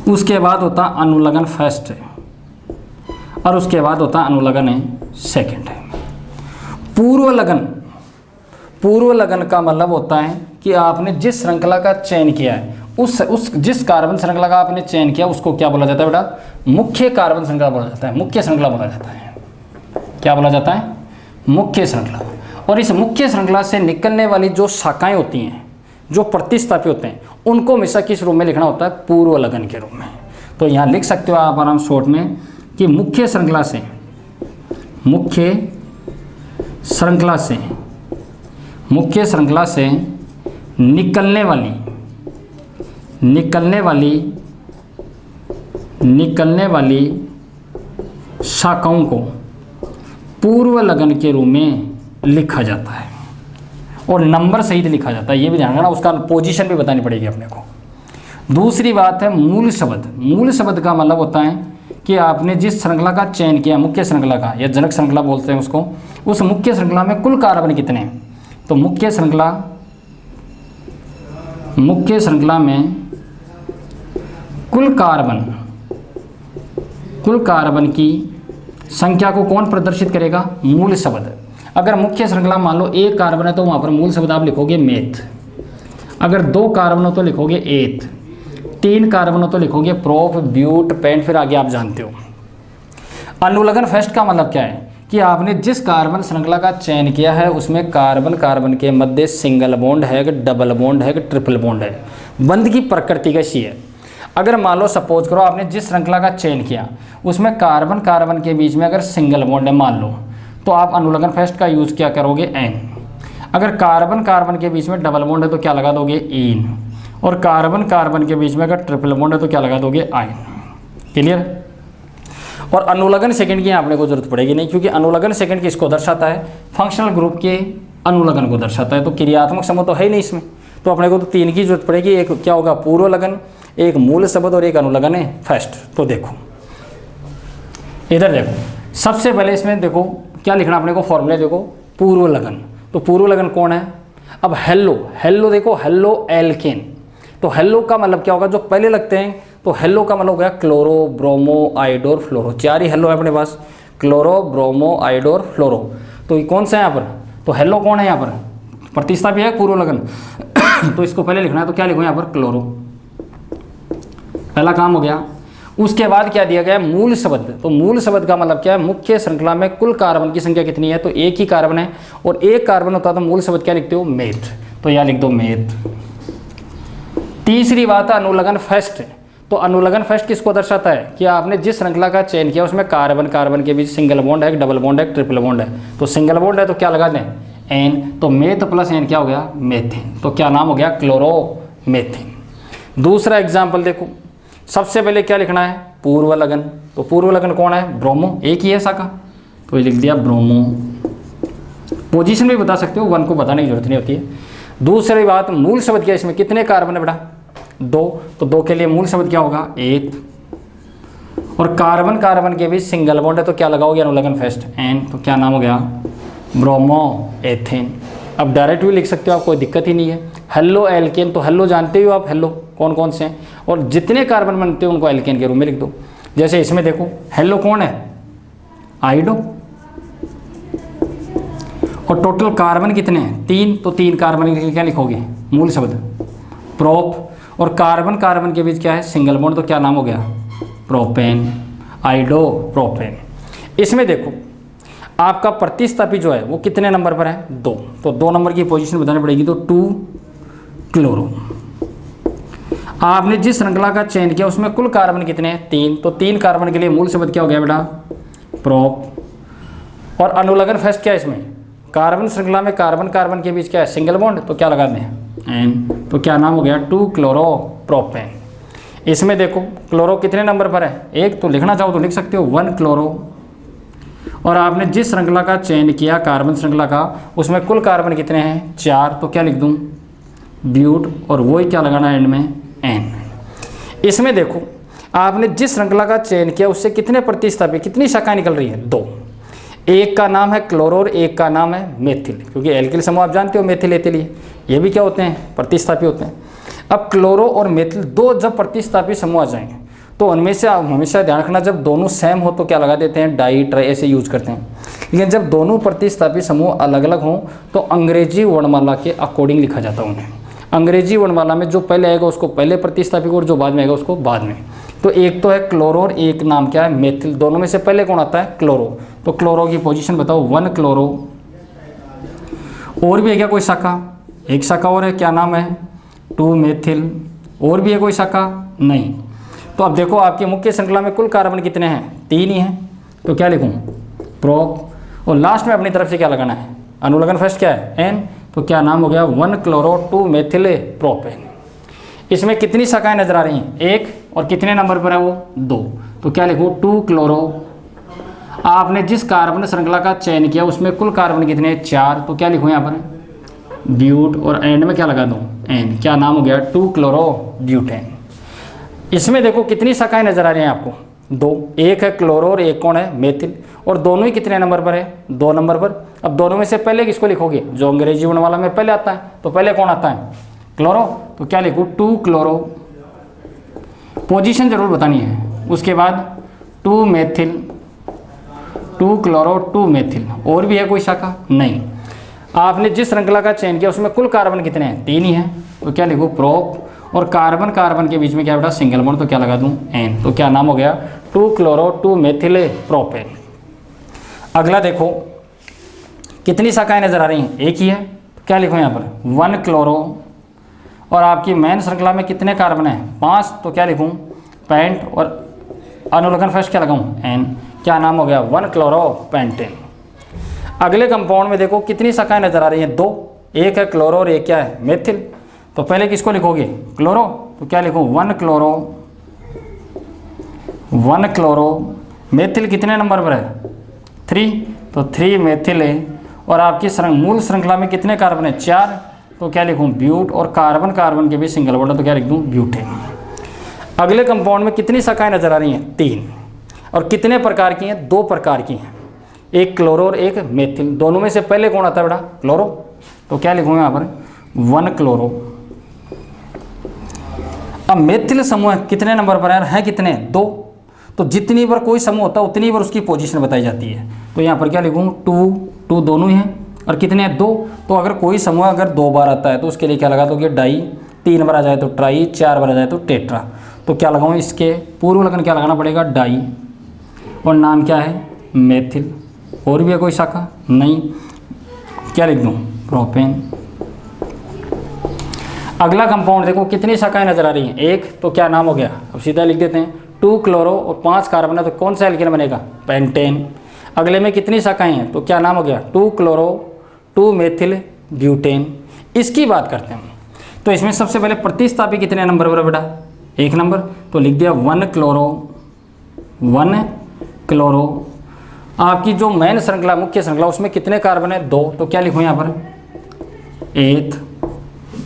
उसके बाद होता है अनुलग्न फर्स्ट, और उसके बाद होता है अनुलग्न सेकंड। पूर्व लगन, पूर्व लगन का मतलब होता है कि आपने जिस श्रृंखला का चयन किया है उस जिस कार्बन श्रृंखला का आपने चयन किया उसको क्या बोला जाता है बेटा, मुख्य कार्बन श्रृंखला बोला जाता है, मुख्य श्रृंखला बोला जाता है। क्या बोला जाता है, मुख्य श्रृंखला। और इस मुख्य श्रृंखला से निकलने वाली जो शाखाएं होती हैं, जो प्रतिस्थापी होते हैं, उनको हमेशा किस रूप में लिखना होता है, पूर्व लगन के रूप में। तो यहाँ लिख सकते हो आप आराम शॉर्ट में कि मुख्य श्रृंखला से, मुख्य श्रृंखला से, मुख्य श्रृंखला से निकलने वाली शाखाओं को पूर्व लगन के रूप में लिखा जाता है, और नंबर सहित लिखा जाता है। ये भी ध्यान रखना, उसका पोजीशन भी बतानी पड़ेगी अपने को। दूसरी बात है मूल शब्द। मूल शब्द का मतलब होता है कि आपने जिस श्रृंखला का चयन किया, मुख्य श्रृंखला का, या जनक श्रृंखला बोलते हैं उसको, उस मुख्य श्रृंखला में कुल कार्बन कितने हैं। तो मुख्य श्रृंखला में कुल कार्बन की संख्या को कौन प्रदर्शित करेगा, मूल शब्द। अगर मुख्य श्रृंखला मान लो 1 कार्बन है तो वहाँ पर मूल शब्द आप लिखोगे मेथ। अगर 2 कार्बन हो तो लिखोगे एथ, 3 कार्बन हो तो लिखोगे प्रोप, ब्यूट, पेंट, फिर आगे आप जानते हो। अनुलग्न फर्स्ट का मतलब क्या है कि आपने जिस कार्बन श्रृंखला का चयन किया है उसमें कार्बन कार्बन के मध्य सिंगल बॉन्ड है कि डबल बॉन्ड है कि ट्रिपल बॉन्ड है, बंध की प्रकृति कैसी है। अगर मान लो सपोज करो आपने जिस श्रृंखला का चयन किया उसमें कार्बन कार्बन के बीच में अगर सिंगल बॉन्ड है मान लो, तो आप अनुलग्न फर्स्ट का यूज़ क्या करोगे, एन। अगर कार्बन कार्बन के बीच में डबल बॉन्ड है तो क्या लगा दोगे, इन। और कार्बन कार्बन के बीच में अगर ट्रिपल बॉन्ड है तो क्या लगा दोगे, आयन। क्लियर। और अनुलग्न सेकंड की अपने को जरूरत पड़ेगी नहीं, क्योंकि अनुलग्न सेकंड किसको दर्शाता है, फंक्शनल ग्रुप के अनुलग्न को दर्शाता है। तो क्रियात्मक समूह तो है ही नहीं इसमें, तो अपने को तो 3 की जरूरत पड़ेगी। एक क्या होगा, पूर्व लगन, एक मूल शब्द, और एक अनुलग्न है फर्स्ट। तो देखो इधर देखो, सबसे पहले इसमें देखो क्या लिखना अपने को, फॉर्मूले देखो, पूर्व लगन। तो पूर्व लगन कौन है, अब हेलो देखो, हेलो एल्केन। तो हेलो का मतलब क्या होगा, जो पहले लगते हैं, तो हेलो का मतलब हो गया क्लोरो, ब्रोमो, आइडोर, फ्लोरो। 4 ही हेलो है अपने पास, क्लोरो, ब्रोमो, आइडोर, फ्लोरो। तो ये कौन सा है यहाँ पर, तो हेलो कौन है यहाँ पर, प्रतिस्थापी है पूर्व लगन। तो इसको पहले लिखना है, तो क्या लिखो यहाँ पर, क्लोरो। पहला काम हो गया। उसके बाद क्या दिया गया है, मूल शब्द। तो मूल शब्द का मतलब क्या है, मुख्य श्रृंखला में कुल कार्बन की संख्या कितनी है, तो 1 ही कार्बन है, और 1 कार्बन होता है तो मूल शब्द क्या लिखते हो, मेथ। तो यहाँ लिख दो मेथ। तीसरी बात है अनुलग्न फर्स्ट। तो अनुलग्न फर्स्ट किसको दर्शाता है कि आपने जिस श्रृंखला का चयन किया उसमें कार्बन कार्बन के बीच सिंगल बॉन्ड है, डबल बॉन्ड है, ट्रिपल बॉन्ड है। तो सिंगल बॉन्ड है तो क्या लगा दें, एन। तो मेथ प्लस एन क्या हो गया, मेथेन। तो क्या नाम हो गया, क्लोरोमेथेन। दूसरा एग्जाम्पल देखो, सबसे पहले क्या लिखना है, पूर्व लगन। तो पूर्व लगन कौन है, ब्रोमो, एक ही है शाखा, तो ये लिख दिया ब्रोमो। पोजीशन भी बता सकते हो, 1 को बताने की जरूरत नहीं होती है। दूसरी बात, मूल शब्द क्या, इसमें कितने कार्बन है बेटा, 2। तो 2 के लिए मूल शब्द क्या होगा, एथ। और कार्बन कार्बन के बीच सिंगल बॉन्ड है तो क्या लगाओगे अनुलग्न फेस्ट एन, तो क्या नाम हो गया ब्रोमो एथेन। अब डायरेक्ट भी लिख सकते हो आप, कोई दिक्कत ही नहीं है। हेलो एल्केन, तो हेलो जानते हो आप, हेलो कौन कौन से हैं, और जितने कार्बन बनते हैं उनको एल्केन के रूप में लिख दो। जैसे इसमें देखो हेलो कौन है, आइडो, और टोटल कार्बन कितने हैं 3, तो 3 कार्बन के लिए क्या लिखोगे मूल शब्द प्रोप, और कार्बन कार्बन के बीच क्या है सिंगल बॉन्ड, तो क्या नाम हो गया प्रोपेन, आइडो प्रोपेन। इसमें देखो आपका प्रतिस्थापी जो है वो कितने नंबर पर है 2, तो 2 नंबर की पोजीशन बतानी पड़ेगी, तो 2 क्लोरो। आपने जिस श्रृंखला का चयन किया उसमें कुल कार्बन कितने हैं 3, तो 3 कार्बन के लिए मूल शब्द क्या हो गया बेटा प्रोप। और अनुलग्न फेस्ट क्या है इसमें, कार्बन श्रृंखला में कार्बन कार्बन के बीच क्या है सिंगल बॉन्ड, तो क्या लगा दें एन, तो क्या नाम हो गया 2 क्लोरो प्रोपेन। इसमें देखो क्लोरो कितने नंबर पर है 1, तो लिखना चाहो तो लिख सकते हो 1 क्लोरो। और आपने जिस श्रृंखला का चयन किया कार्बन श्रृंखला का उसमें कुल कार्बन कितने हैं 4, तो क्या लिख दूं ब्यूट, और वही क्या लगाना एंड में एन। इसमें देखो आपने जिस श्रृंखला का चयन किया उससे कितने प्रतिस्थापी कितनी शाखाएं निकल रही हैं 2, एक का नाम है क्लोरो और एक का नाम है मेथिल, क्योंकि एल्किल समूह आप जानते हो मेथिल एथिल ये भी क्या होते हैं प्रतिस्थापी होते हैं। अब क्लोरो और मेथिल 2 जब प्रतिस्थापी समूह आ जाएंगे तो उनमें से आप हमेशा ध्यान रखना जब दोनों सेम हो तो क्या लगा देते हैं डाई ट्राई ऐसे यूज करते हैं, लेकिन जब दोनों प्रतिस्थापी समूह अलग अलग हों तो अंग्रेजी वर्णमाला के अकॉर्डिंग लिखा जाता है उन्हें। अंग्रेजी वर्णमाला में जो पहले आएगा उसको पहले प्रतिस्थापी को और जो बाद में आएगा उसको बाद में। तो एक तो है क्लोरो और एक नाम क्या है मेथिल, दोनों में से पहले कौन आता है क्लोरो, तो क्लोरो की पोजीशन बताओ 1 क्लोरो। और भी है क्या कोई शाखा, एक शाखा और है क्या नाम है 2 मेथिल, और भी है कोई शाखा नहीं। तो अब देखो आपकी मुख्य श्रृंखला में कुल कार्बन कितने हैं 3 ही हैं, तो क्या लिखूं प्रोप, और लास्ट में अपनी तरफ से क्या लगाना है अनुलग्न फर्स्ट क्या है एन, तो क्या नाम हो गया 1 क्लोरो 2 मेथिल प्रोपेन। इसमें कितनी शाखाएं नजर आ रही हैं 1, और कितने नंबर पर है वो 2, तो क्या लिखूं 2 क्लोरो। आपने जिस कार्बन श्रृंखला का चयन किया उसमें कुल कार्बन कितने 4, तो क्या लिखूं यहाँ पर ब्यूट, और एंड में क्या लगा दूं एन, क्या नाम हो गया 2 क्लोरो ब्यूटेन। इसमें देखो कितनी शाखाएं नजर आ रही हैं आपको 2, एक है क्लोरो और एक कौन है मेथिल, और दोनों ही कितने नंबर पर है 2 नंबर पर। अब दोनों में से पहले किसको लिखोगे जो अंग्रेजी वर्णमाला में पहले आता है, तो पहले कौन आता है क्लोरो, तो क्या लिखूँ 2 क्लोरो, पोजीशन जरूर बतानी है। उसके बाद 2 मेथिल, 2 क्लोरो 2 मेथिल। और भी है कोई शाखा नहीं। आपने जिस श्रृंखला का चयन किया उसमें कुल कार्बन कितने हैं 3 ही हैं, तो क्या लिखूँ प्रोप, और कार्बन कार्बन के बीच में क्या बेटा सिंगल बॉन्ड, तो क्या लगा दूं एन, तो क्या नाम हो गया 2 क्लोरो 2 मेथिल प्रोपेन। अगला देखो कितनी शाखाएं नजर आ रही हैं एक ही है, तो क्या लिखो यहाँ पर 1 क्लोरो, और आपकी मेन श्रृंखला में कितने कार्बन हैं 5, तो क्या लिखूँ पेंट, और अनुलग्न फर्स्ट क्या लगाऊँ एन, क्या नाम हो गया 1 क्लोरो पेंटेन। अगले कंपाउंड में देखो कितनी शाखाएं नजर आ रही हैं 2, एक है क्लोरो और एक क्या है मेथिल, तो पहले किसको लिखोगे क्लोरो, तो क्या लिखूँ 1 क्लोरो 1 क्लोरो। मेथिल कितने नंबर पर है 3, तो 3 मेथिल है, और आपकी मूल श्रृंखला में कितने कार्बन है 4, तो क्या लिखूँ ब्यूट, और कार्बन कार्बन के बीच सिंगल बॉन्ड, तो क्या लिख दूँ ब्यूटेन। अगले कंपाउंड में कितनी शाखाएं नजर आ रही हैं 3, और कितने प्रकार की हैं 2 प्रकार की हैं, एक क्लोरो और एक मेथिल। दोनों में से पहले कौन आता है बेटा क्लोरो, तो क्या लिखूँगा यहाँ पर 1 क्लोरो। अब मेथिल समूह कितने नंबर पर है कितने 2, तो जितनी बार कोई समूह होता है उतनी बार उसकी पोजीशन बताई जाती है, तो यहाँ पर क्या लिखूँ 2 दोनों ही हैं, और कितने 2, तो अगर कोई समूह अगर 2 बार आता है तो उसके लिए क्या लगा दोगे डाई, 3 बार आ जाए तो ट्राई, 4 बार आ जाए तो टेट्रा, तो क्या लगाऊँ इसके पूर्व लगन क्या लगाना पड़ेगा डाई, और नाम क्या है मेथिल। और भी है कोई शाखा नहीं, क्या लिख दूँ प्रोपेन। अगला कंपाउंड देखो कितनी शाखाएं नजर आ रही हैं 1, तो क्या नाम हो गया अब सीधा लिख देते हैं 2 क्लोरो और 5 कार्बन है, तो कौन सा एल्केन बनेगा पेंटेन। अगले में कितनी शाखाएं हैं, तो क्या नाम हो गया 2 क्लोरो 2 मेथिल ब्यूटेन। इसकी बात करते हैं, तो इसमें सबसे पहले प्रतिस्थापी कितने नंबर पर बेटा 1 नंबर, तो लिख दिया 1 क्लोरो 1 क्लोरो। आपकी जो मेन श्रृंखला मुख्य श्रृंखला उसमें कितने कार्बन है 2, तो क्या लिखूँ यहाँ पर 1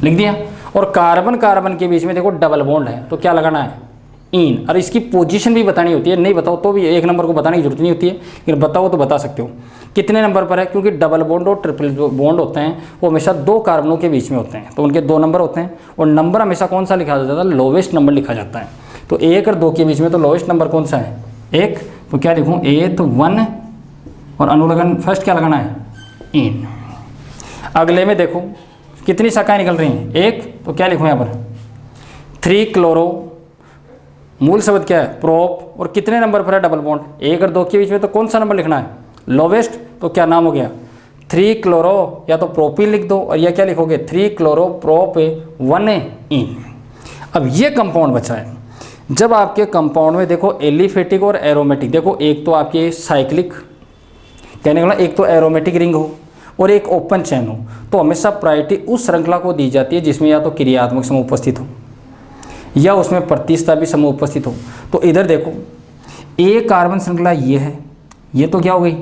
लिख दिया। और कार्बन कार्बन के बीच में देखो डबल बॉन्ड है, तो क्या लगाना है इन, और इसकी पोजीशन भी बतानी होती है, नहीं बताओ तो भी एक नंबर को बताने की जरूरत नहीं होती है, लेकिन बताओ तो बता सकते हो कितने नंबर पर है, क्योंकि डबल बॉन्ड और ट्रिपल बॉन्ड होते हैं वो हमेशा दो कार्बनों के बीच में होते हैं, तो उनके 2 नंबर होते हैं, और नंबर हमेशा कौन सा लिखा जाता है, लोवेस्ट नंबर लिखा जाता है। तो 1 और 2 के बीच में तो लोवेस्ट नंबर कौन सा है, 1, तो क्या लिखूँ, ए तो 1, और अनुलग्न फर्स्ट क्या लगाना है, इन। अगले में देखो कितनी शाखाएं निकल रही हैं, 1, तो क्या लिखूँ यहाँ पर 3 क्लोरो, मूल शब्द क्या है, प्रोप, और कितने नंबर पर है डबल बॉन्ड, 1 और 2 के बीच में, तो कौन सा नंबर लिखना है, लोवेस्ट, तो क्या नाम हो गया 3 क्लोरो, या तो प्रोपिन लिख दो, और यह क्या लिखोगे 3 क्लोरो प्रोप 1 इन। अब ये कंपाउंड बचा है, जब आपके कंपाउंड में देखो एलिफेटिक और एरोमेटिक, देखो एक तो आपके साइक्लिक, कहने का मतलब एक तो एरोमेटिक रिंग हो और एक ओपन चैन हो, तो हमेशा प्रायोरिटी उस श्रृंखला को दी जाती है जिसमें या तो क्रियात्मक समूह उपस्थित हो या उसमें प्रतिस्थापी समूह उपस्थित हो। तो इधर देखो ए कार्बन श्रृंखला ये है, ये तो क्या हो गई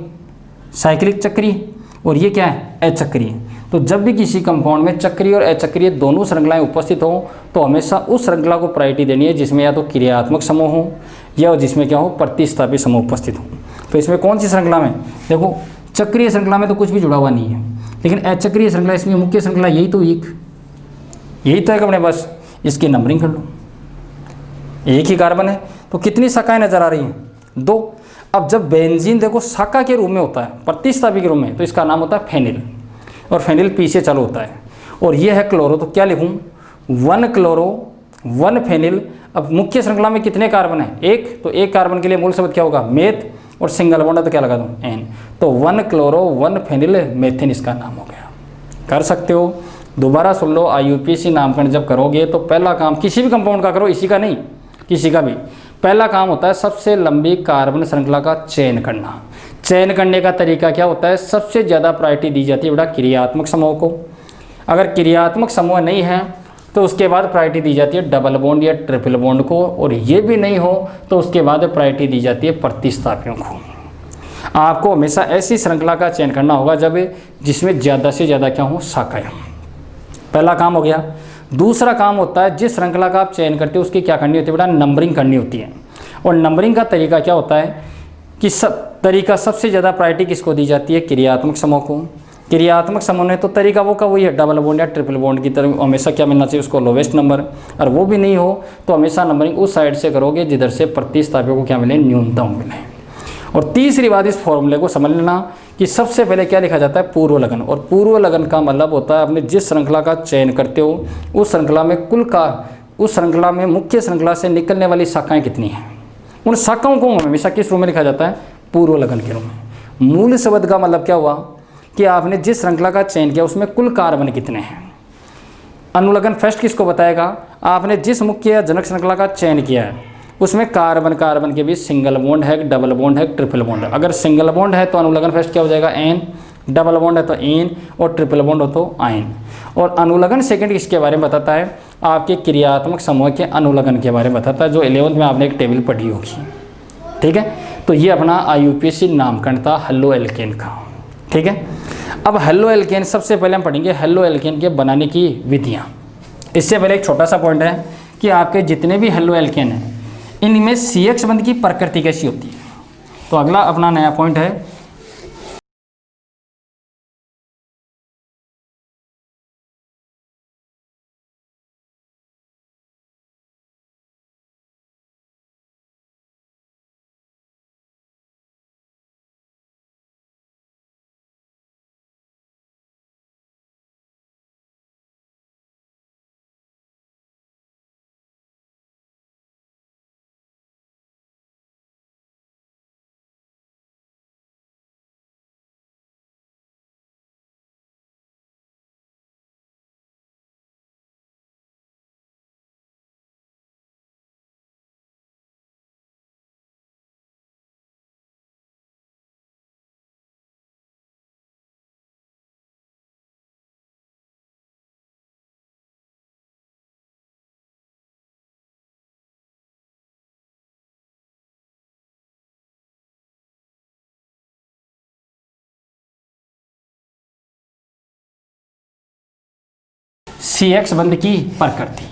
साइक्लिक चक्रीय, और ये क्या है अचक्रीय। तो जब भी किसी कंपाउंड में चक्रीय और अचक्रीय दोनों श्रृंखलाएं उपस्थित हो तो हमेशा उस श्रृंखला को प्रायोरिटी देनी है जिसमें या तो क्रियात्मक समूह हो या जिसमें क्या हो प्रतिस्थापी समूह उपस्थित हो। तो इसमें कौन सी श्रृंखला में, देखो चक्रीय श्रृंखला में तो कुछ भी जुड़ा हुआ नहीं है, लेकिन अचक्रीय श्रृंखला, इसमें मुख्य श्रृंखला यही तो है अपने पास, इसकी नंबरिंग कर लो, एक ही कार्बन है तो कितनी शाखाएं नजर आ रही हैं, 2। अब जब बेंजीन देखो शाखा के रूप में होता है, प्रतिस्थापी के रूप में, तो इसका नाम होता है फेनिल, और फेनिल पी से चालू होता है, और ये है क्लोरो, तो क्या लिखूं 1 क्लोरो 1 फेनिल। अब मुख्य श्रृंखला में कितने कार्बन है, 1, तो एक कार्बन के लिए मूल शब्द क्या होगा मेथ, और सिंगल बॉन्ड है तो क्या लगा दूं एन, तो 1 क्लोरो 1 फेनिल मेथिन इसका नाम हो गया। कर सकते हो, दोबारा सुन लो, IUPAC नामकरण जब करोगे तो पहला काम किसी भी कंपाउंड का करो, इसी का नहीं किसी का भी, पहला काम होता है सबसे लंबी कार्बन श्रृंखला का चयन करना। चयन करने का तरीका क्या होता है, सबसे ज़्यादा प्रायोरिटी दी जाती है बेटा क्रियात्मक समूह को, अगर क्रियात्मक समूह नहीं है तो उसके बाद प्रायोरिटी दी जाती है डबल बॉन्ड या ट्रिपल बॉन्ड को, और ये भी नहीं हो तो उसके बाद प्रायोरिटी दी जाती है प्रतिस्थापियों को। आपको हमेशा ऐसी श्रृंखला का चयन करना होगा जब जिसमें ज़्यादा से ज़्यादा क्या हो शाखाएं। पहला काम हो गया। दूसरा काम होता है जिस श्रृंखला का आप चयन करते हो उसकी क्या करनी होती है बेटा, नंबरिंग करनी होती है। और नंबरिंग का तरीका क्या होता है कि सबसे ज़्यादा प्रायोरिटी किसको दी जाती है, क्रियात्मक समूह को। क्रियात्मक समूह ने तो तरीका वो का वही है, डबल बॉन्ड या ट्रिपल बॉन्ड की तरह हमेशा क्या मिलना चाहिए उसको, लोवेस्ट नंबर। और वो भी नहीं हो तो हमेशा नंबरिंग उस साइड से करोगे जिधर से प्रतिस्थापियों को क्या मिले, न्यूनतम मिले। और तीसरी बात, इस फॉर्मूले को समझ लेना कि सबसे पहले क्या लिखा जाता है, पूर्व लगन। और पूर्व लगन का मतलब होता है अपने जिस श्रृंखला का चयन करते हो उस श्रृंखला में उस श्रृंखला में मुख्य श्रृंखला से निकलने वाली शाखाएं कितनी हैं, उन शाखाओं को हमेशा किस रूप में लिखा जाता है, पूर्व लगन के रूप में। मूल शब्द का मतलब क्या हुआ कि आपने जिस श्रृंखला का चयन किया उसमें कुल कार्बन कितने हैं। अनुलग्न फर्स्ट किसको बताएगा, आपने जिस मुख्य जनक श्रृंखला का चयन किया है उसमें कार्बन के बीच सिंगल बॉन्ड है, डबल बॉन्ड है, ट्रिपल बॉन्ड है। अगर सिंगल बॉन्ड है तो अनुलग्न फर्स्ट क्या हो जाएगा, एन, डबल बॉन्ड है तो इन, और ट्रिपल बॉन्ड हो तो आइन। और अनुलग्न सेकंड किसके बारे में बताता है, आपके क्रियात्मक समूह के अनुलग्न के बारे में बताता है, जो 11th में आपने एक टेबल पढ़ी होगी। ठीक है, तो ये अपना IUPAC नामकरण था हेलो एल्केन का। ठीक है, अब हेलो एल्केन सबसे पहले हम पढ़ेंगे हेलो एल्केन के बनाने की विधियाँ। इससे पहले एक छोटा सा पॉइंट है कि आपके जितने भी हेलो एल्केन हैं इनमें CH बंध की प्रकृति कैसी होती है। तो अगला अपना नया पॉइंट है CH बंध की प्रकृति।